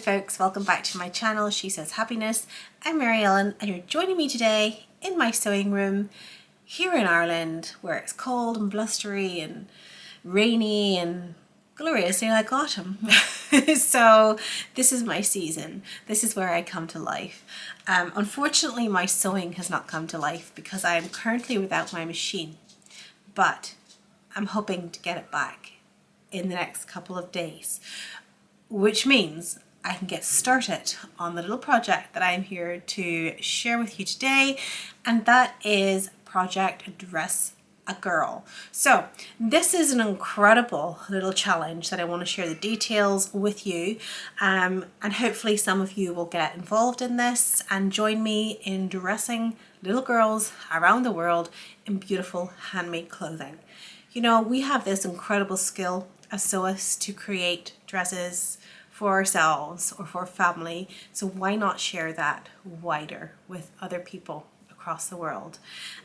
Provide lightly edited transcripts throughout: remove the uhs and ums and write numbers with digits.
folks, welcome back to my channel, She Says Happiness. I'm Mary Ellen and you're joining me today in my sewing room here in Ireland where it's cold and blustery and rainy and gloriously like autumn. So this is my season. This is where I come to life. Unfortunately, my sewing has not come to life because I am currently without my machine, but I'm hoping to get it back in the next couple of days, which means I can get started on the little project that I'm here to share with you today, and that is Project Dress a Girl. So this is an incredible little challenge that I want to share the details with you, and hopefully some of you will get involved in this and join me in dressing little girls around the world in beautiful handmade clothing. You know, we have this incredible skill as sewists to create dresses for ourselves or for family, so why not share that wider with other people across the world?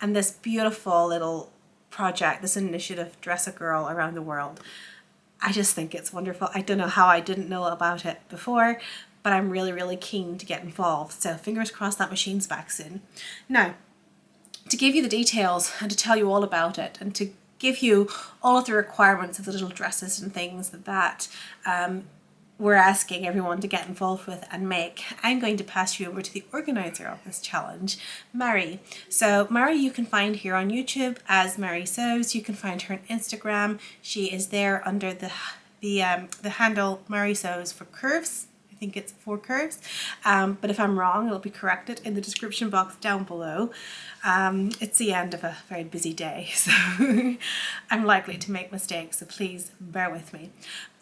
And this beautiful little project, this initiative, Dress a Girl Around the World, I just think it's wonderful. I don't know how I didn't know about it before, but I'm really keen to get involved, so fingers crossed that machine's back soon. Now, to give you the details and to tell you all about it and to give you all of the requirements of the little dresses and things that we're asking everyone to get involved with and make, I'm going to pass you over to the organizer of this challenge, Mary. So Mary you can find here on YouTube as Mary Sews. You can find her on Instagram. She is there under the handle Mary Sews for Curves. I think it's 4 curves, but if I'm wrong, it'll be corrected in the description box down below. It's the end of a very busy day, so I'm likely to make mistakes, so please bear with me.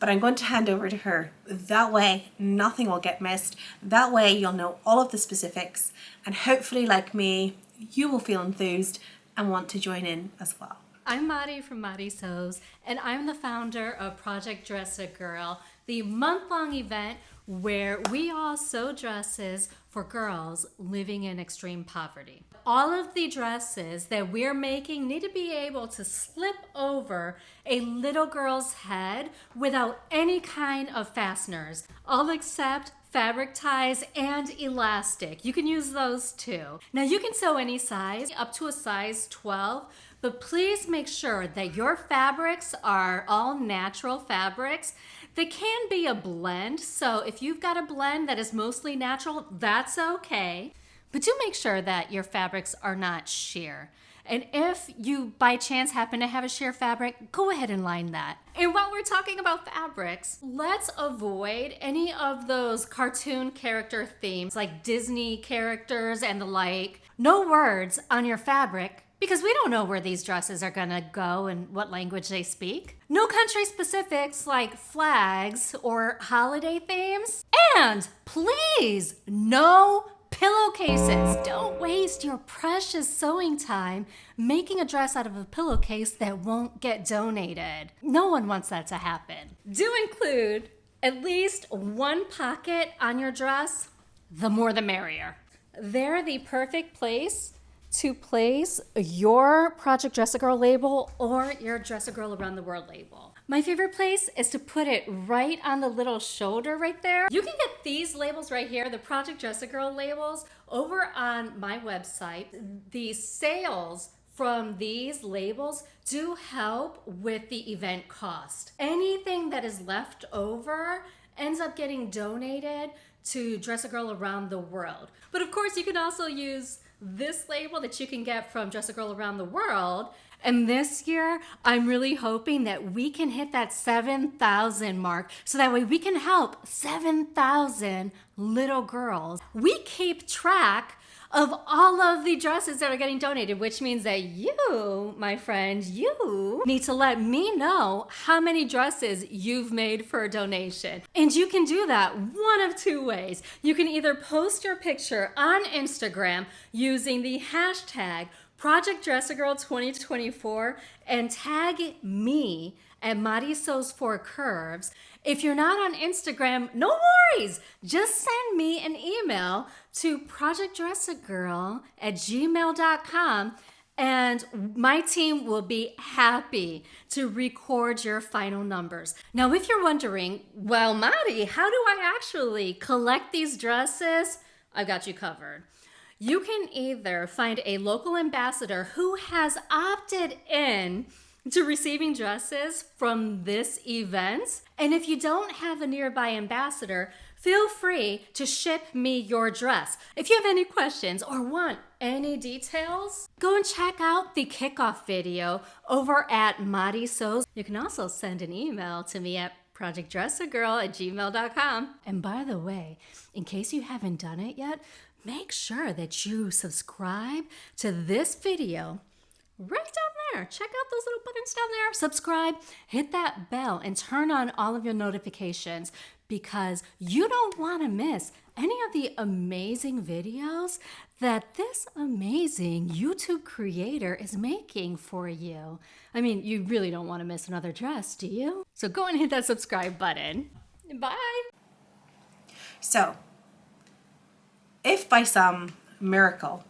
But I'm going to hand over to her. That way, nothing will get missed. That way, you'll know all of the specifics, and hopefully, like me, you will feel enthused and want to join in as well. I'm Mari from Mari Sews, and I'm the founder of Project Dress a Girl, the month-long event where we all sew dresses for girls living in extreme poverty. All of the dresses that we're making need to be able to slip over a little girl's head without any kind of fasteners, all except fabric ties and elastic. You can use those too. Now you can sew any size, up to a size 12, but please make sure that your fabrics are all natural fabrics. They can be a blend, so if you've got a blend that is mostly natural, that's okay. But do make sure that your fabrics are not sheer. And if you by chance happen to have a sheer fabric, go ahead and line that. And while we're talking about fabrics, let's avoid any of those cartoon character themes like Disney characters and the like. No words on your fabric, because we don't know where these dresses are gonna go and what language they speak. No country specifics like flags or holiday themes. And please, no pillowcases. Don't waste your precious sewing time making a dress out of a pillowcase that won't get donated. No one wants that to happen. Do include at least one pocket on your dress. The more the merrier. They're the perfect place to place your Project Dress a Girl label or your Dress a Girl Around the World label. My favorite place is to put it right on the little shoulder right there. You can get these labels right here, the Project Dress a Girl labels, over on my website. The sales from these labels do help with the event cost. Anything that is left over ends up getting donated to Dress a Girl Around the World. But of course, you can also use this label that you can get from Dress a Girl Around the World. And this year, I'm really hoping that we can hit that 7,000 mark so that way we can help 7,000 little girls. We keep track of all of the dresses that are getting donated, which means that you, my friend, you need to let me know how many dresses you've made for a donation. And you can do that one of 2 ways. You can either post your picture on Instagram using the hashtag Project Dress a Girl 2024 and tag me at Mari Sews for Curves. If you're not on Instagram, no worries. Just send me an email to projectdressagirl@gmail.com and my team will be happy to record your final numbers. Now, if you're wondering, well, Maddie, how do I actually collect these dresses? I got you covered. You can either find a local ambassador who has opted in to receiving dresses from this event. And if you don't have a nearby ambassador, feel free to ship me your dress. If you have any questions or want any details, go and check out the kickoff video over at Madi Sews. You can also send an email to me at projectdressergirl@gmail.com. And by the way, in case you haven't done it yet, make sure that you subscribe to this video right down there. Check out those little buttons down there. Subscribe, hit that bell, and turn on all of your notifications because you don't want to miss any of the amazing videos that this amazing YouTube creator is making for you. I mean, you really don't want to miss another dress, do you? So go and hit that subscribe button. Bye. So, if by some miracle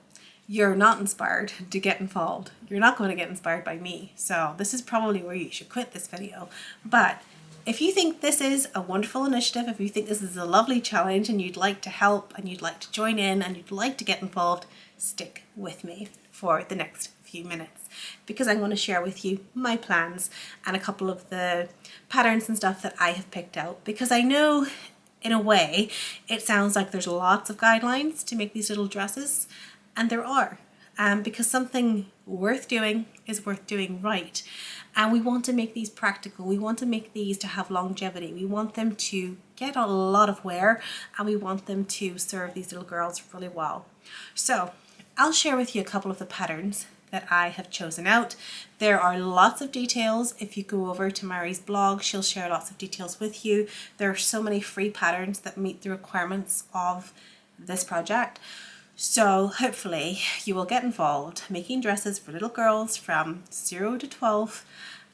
you're not inspired to get involved, you're not going to get inspired by me. So this is probably where you should quit this video. But if you think this is a wonderful initiative, if you think this is a lovely challenge and you'd like to help and you'd like to join in and you'd like to get involved, stick with me for the next few minutes because I'm going to share with you my plans and a couple of the patterns and stuff that I have picked out, because I know in a way it sounds like there's lots of guidelines to make these little dresses, and there are, because something worth doing is worth doing right. And we want to make these practical. We want to make these to have longevity. We want them to get a lot of wear, and we want them to serve these little girls really well. So I'll share with you a couple of the patterns that I have chosen out. There are lots of details. If you go over to Mary's blog, she'll share lots of details with you. There are so many free patterns that meet the requirements of this project. So hopefully you will get involved making dresses for little girls from 0 to 12.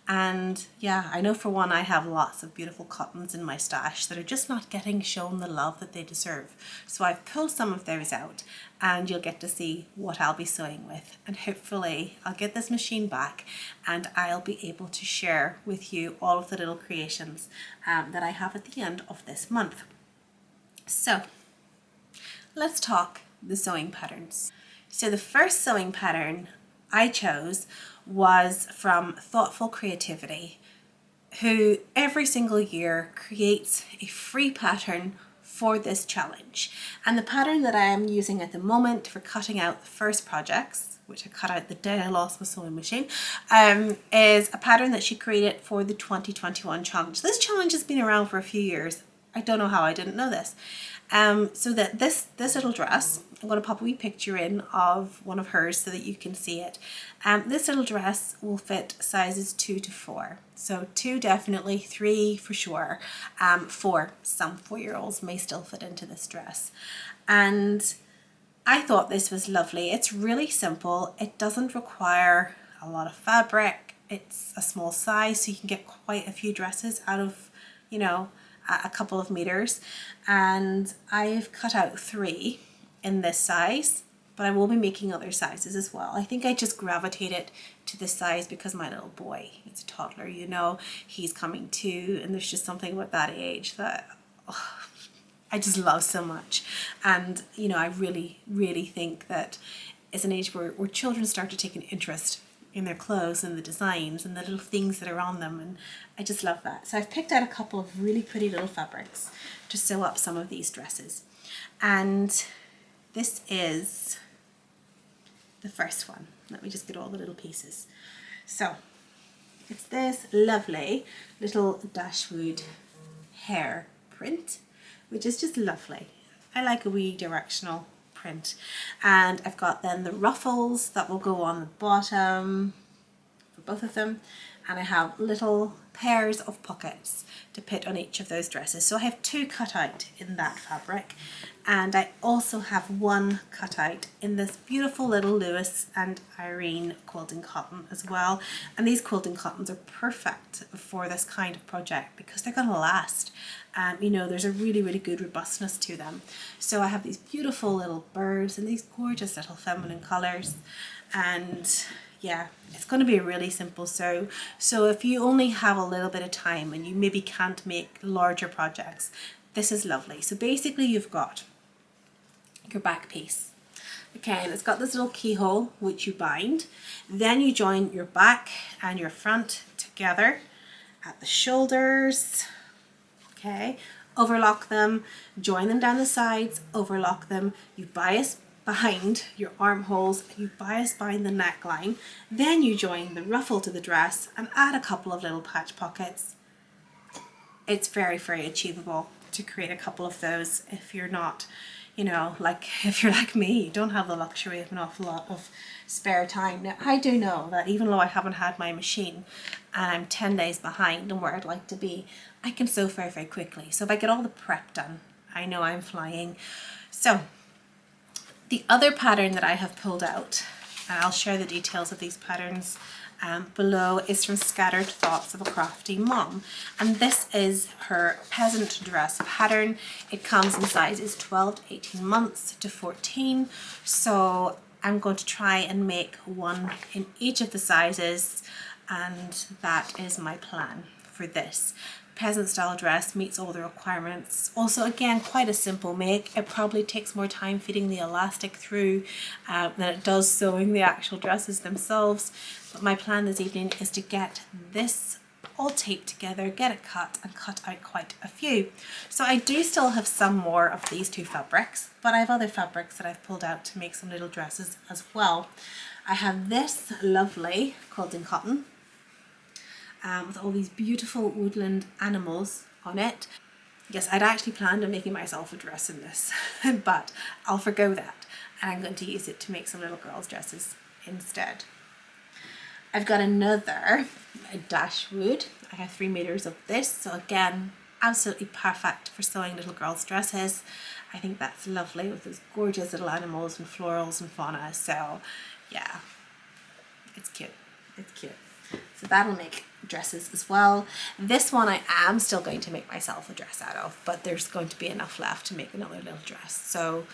And yeah, I know for one, I have lots of beautiful cottons in my stash that are just not getting shown the love that they deserve. So I've pulled some of those out and you'll get to see what I'll be sewing with. And hopefully I'll get this machine back and I'll be able to share with you all of the little creations that I have at the end of this month. So let's talk the sewing patterns. So the first sewing pattern I chose was from Thoughtful Creativity, who every single year creates a free pattern for this challenge. And the pattern that I am using at the moment for cutting out the first projects, which I cut out the day I lost my sewing machine, is a pattern that she created for the 2021 challenge. This challenge has been around for a few years. I don't know how I didn't know this. So that this little dress, I'm going to pop a wee picture in of one of hers so that you can see it. This little dress will fit sizes 2 to 4. So 2 definitely, 3 for sure. 4, some 4-year-olds may still fit into this dress. And I thought this was lovely. It's really simple. It doesn't require a lot of fabric. It's a small size, so you can get quite a few dresses out of, you know, a couple of meters. And I've cut out 3 in this size, but I will be making other sizes as well. I think I just gravitated to this size because my little boy, he's a toddler, you know, he's coming too, and there's just something about that age that I just love so much. And you know, I really think that it's an age where children start to take an interest in their clothes and the designs and the little things that are on them, and I just love that. So I've picked out a couple of really pretty little fabrics to sew up some of these dresses, and this is the first one. Let me just get all the little pieces. So it's this lovely little dashwood hair print, which is just lovely. I like a wee directional print. And I've got then the ruffles that will go on the bottom for both of them. and I have little pairs of pockets to put on each of those dresses. So I have 2 cut out in that fabric, and I also have 1 cut out in this beautiful little Lewis and Irene quilting cotton as well. And these quilting cottons are perfect for this kind of project because they're going to last. You know, there's a really, really good robustness to them. So I have these beautiful little birds and these gorgeous little feminine colours, and yeah, it's going to be a really simple sew. So if you only have a little bit of time and you maybe can't make larger projects, this is lovely. So basically you've got your back piece. Okay, and it's got this little keyhole which you bind. Then you join your back and your front together at the shoulders. Okay, overlock them, join them down the sides, overlock them. You bias behind your armholes and you bias behind the neckline. Then you join the ruffle to the dress and add a couple of little patch pockets. It's very, very achievable to create a couple of those if you're not, you know, like if you're like me, you don't have the luxury of an awful lot of spare time. Now, I do know that even though I haven't had my machine and I'm 10 days behind on where I'd like to be, I can sew very, very quickly. So if I get all the prep done, I know I'm flying. So the other pattern that I have pulled out, and I'll share the details of these patterns below, is from Scattered Thoughts of a Crafty Mom, and this is her peasant dress pattern. It comes in sizes 12 to 18 months to 14, so I'm going to try and make one in each of the sizes, and that is my plan for this. Peasant style dress meets all the requirements. Also, again, quite a simple make. It probably takes more time fitting the elastic through than it does sewing the actual dresses themselves. But my plan this evening is to get this all taped together, get it cut, and cut out quite a few. So I do still have some more of these 2 fabrics, but I have other fabrics that I've pulled out to make some little dresses as well. I have this lovely quilting cotton with all these beautiful woodland animals on it. Yes, I'd actually planned on making myself a dress in this, but I'll forgo that, and I'm going to use it to make some little girls' dresses instead. I've got another dashwood. I have 3 meters of this, so again, absolutely perfect for sewing little girls' dresses. I think that's lovely with those gorgeous little animals and florals and fauna. So yeah, it's cute. It's cute. So that'll make dresses as well. This one I am still going to make myself a dress out of, but there's going to be enough left to make another little dress. So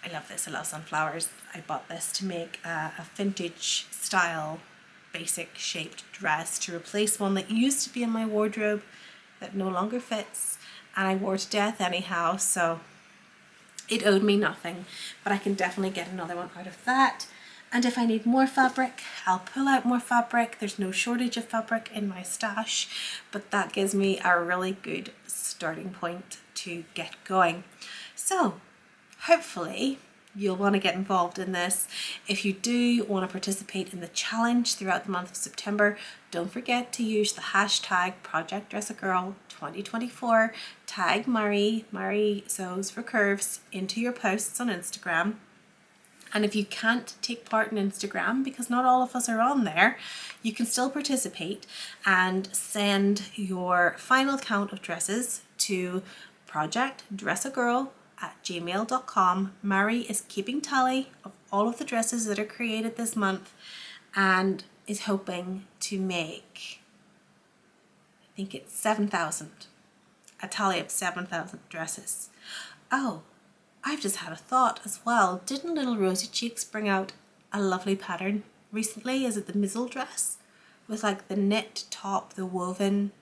I love this. I love sunflowers. I bought this to make a vintage style basic shaped dress to replace one that used to be in my wardrobe that no longer fits, and I wore to death anyhow, so it owed me nothing, but I can definitely get another one out of that. And if I need more fabric, I'll pull out more fabric. There's no shortage of fabric in my stash, but that gives me a really good starting point to get going. So hopefully you'll want to get involved in this. If you do want to participate in the challenge throughout the month of September, don't forget to use the hashtag Project Dress a Girl 2024. Tag Murray Sews for Curves into your posts on Instagram. And if you can't take part in Instagram, because not all of us are on there, you can still participate and send your final count of dresses to projectdressagirl@gmail.com. Mary is keeping tally of all of the dresses that are created this month and is hoping to make, I think it's 7,000, a tally of 7,000 dresses. Oh, I've just had a thought as well. Didn't Little Rosy Cheeks bring out a lovely pattern recently? Is it the Mizzle dress? With like the knit top, the woven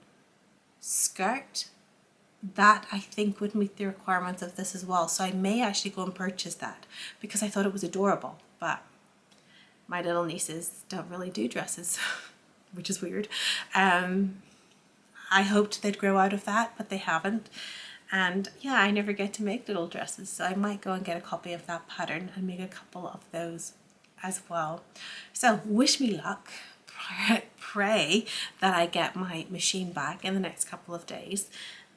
skirt? That I think would meet the requirements of this as well. So I may actually go and purchase that because I thought it was adorable. But my little nieces don't really do dresses, which is weird. I hoped they'd grow out of that, but they haven't. And yeah, I never get to make little dresses, so I might go and get a copy of that pattern and make a couple of those as well. So wish me luck. Pray that I get my machine back in the next couple of days,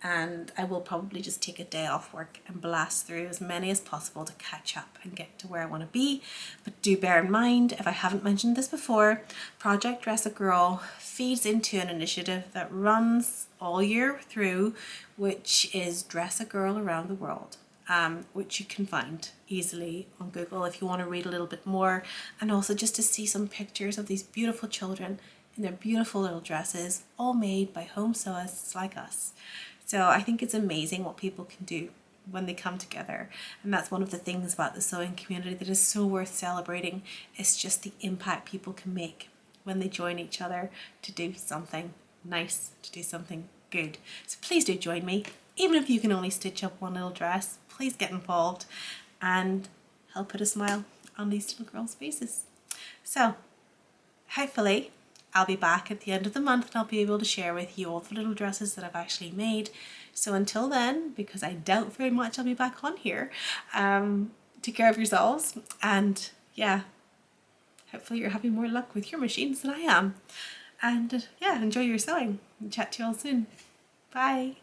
and I will probably just take a day off work and blast through as many as possible to catch up and get to where I want to be. But do bear in mind, if I haven't mentioned this before, Project Dress a Girl feeds into an initiative that runs all year through, which is Dress a Girl Around the World. Which you can find easily on Google if you want to read a little bit more, and also just to see some pictures of these beautiful children in their beautiful little dresses, all made by home sewists like us. So I think it's amazing what people can do when they come together, and that's one of the things about the sewing community that is so worth celebrating. It's just the impact people can make when they join each other to do something nice, to do something good. So please do join me. Even if you can only stitch up one little dress, please get involved and help put a smile on these little girls' faces. So hopefully I'll be back at the end of the month and I'll be able to share with you all the little dresses that I've actually made. So until then, because I doubt very much I'll be back on here, take care of yourselves, and yeah, hopefully you're having more luck with your machines than I am. And yeah, enjoy your sewing. Chat to you all soon. Bye.